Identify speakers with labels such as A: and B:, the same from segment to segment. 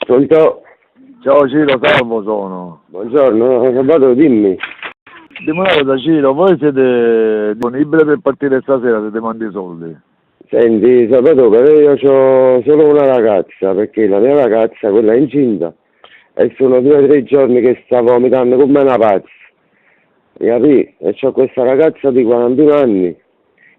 A: Pronto?
B: Ciao Ciro, Salvo sono.
A: Buongiorno, Sabato, dimmi.
B: Dimmi una cosa Ciro, voi siete disponibili per partire stasera se ti mandi i soldi?
A: Senti, Sabato, però io ho solo una ragazza, perché la mia ragazza, quella è incinta, e sono 2 o 3 giorni che sta vomitando come una pazza. Capì? E c'ho questa ragazza di 41 anni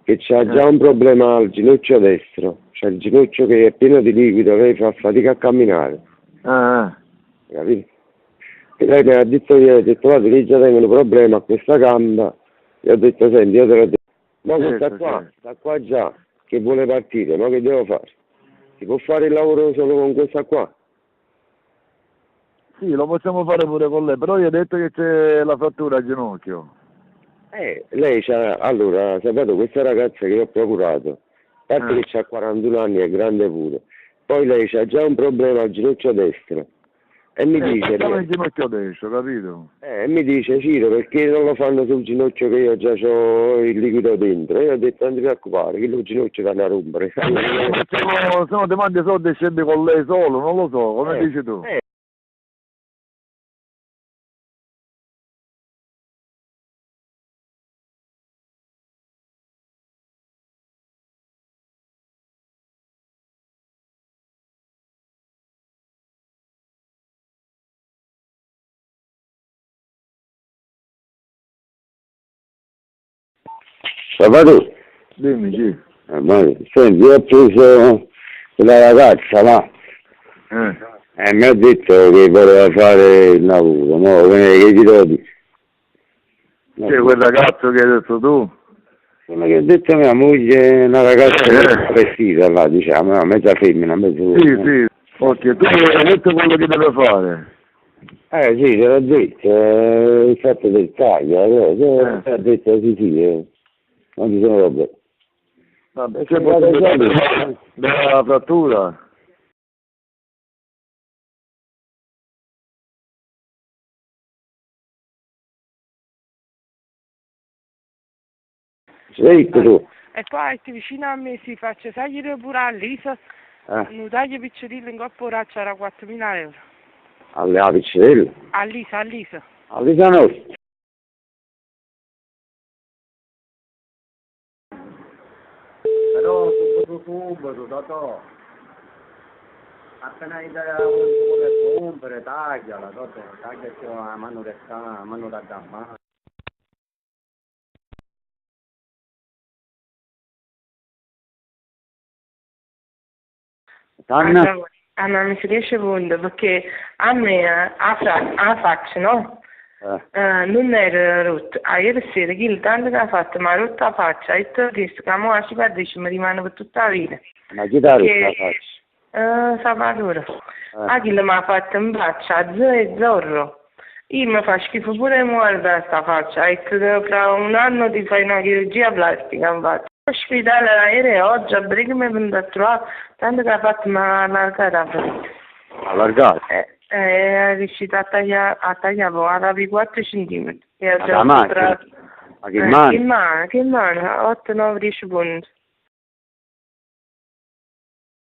A: che ha già un problema al ginocchio destro, c'è il ginocchio che è pieno di liquido, lei fa fatica a camminare. Capì? E lei mi ha detto ieri, ha detto guarda, lì già tengono un problema a questa gamba, e ho detto senti, io te l'ho detto, ma sta qua già, che vuole partire, ma che devo fare? Si può fare il lavoro solo con questa qua?
B: Sì, lo possiamo fare pure con lei, però io ho detto che c'è la frattura al ginocchio.
A: Lei c'ha, allora, sapete, questa ragazza che io ho procurato, a parte che ha 41 anni, è grande pure, poi lei c'ha già un problema al ginocchio destro, e mi dice...
B: il ginocchio destro, capito?
A: E mi dice, Ciro, perché non lo fanno sul ginocchio che io già ho il liquido dentro? E io ho detto, non ti preoccupare, che il ginocchio vanno a rompere.
B: Se no ti mandi i soldi e scendi con lei solo, non lo so, come dici tu?
A: Sabato,
B: Dimmi, sì.
A: senti, io ho preso quella ragazza là, e mi ha detto che voleva fare il lavoro, no? Che ti do di?
B: C'è quel ragazzo che hai detto tu?
A: Come che ha detto mia moglie, una ragazza vestita là, diciamo, no, mezza femmina, mezza uomo.
B: Sì, ok, tu hai detto quello che deve fare.
A: Sì, te l'ho detto, il fatto del taglio, ha detto sì, non ci sono robe.
B: Vabbè, c'è possibilità della frattura?
A: Sei tu?
C: E poi ti vicino a me si faccia tagliare pure all'ISA, un taglio piccerino in coppa ora c'era 4.000 euro.
A: Alle piccerelle?
C: All'ISA.
A: All'ISA nostra.
B: Però subito, dato. Appena hai dato un compere, tagliala, taglia la mano resta, la mano da gamba.
C: Ma mi si riesce punto perché a me a faccia, no? Non era rotto. Ieri sera chi tanto che ha fatto mi ha rotto la faccia e tutto questo che mo ci perdisce mi rimane per tutta la vita.
A: Ma chi t'ha rotto la faccia?
C: Salvatore. A chi mi ha fatto in faccia a zorro. Io mi fa schifo pure muore da sta faccia. Ecco che fra un anno ti fai una chirurgia plastica in faccia. Ospedale aereo oggi a Briga mi è venuto a trovare, tanto che ha fatto una allargata.
A: Allargata?
C: È riuscito a tagliare alla 4 cm.
A: Ma che mano?
C: Che mano? 8-9 10 punti.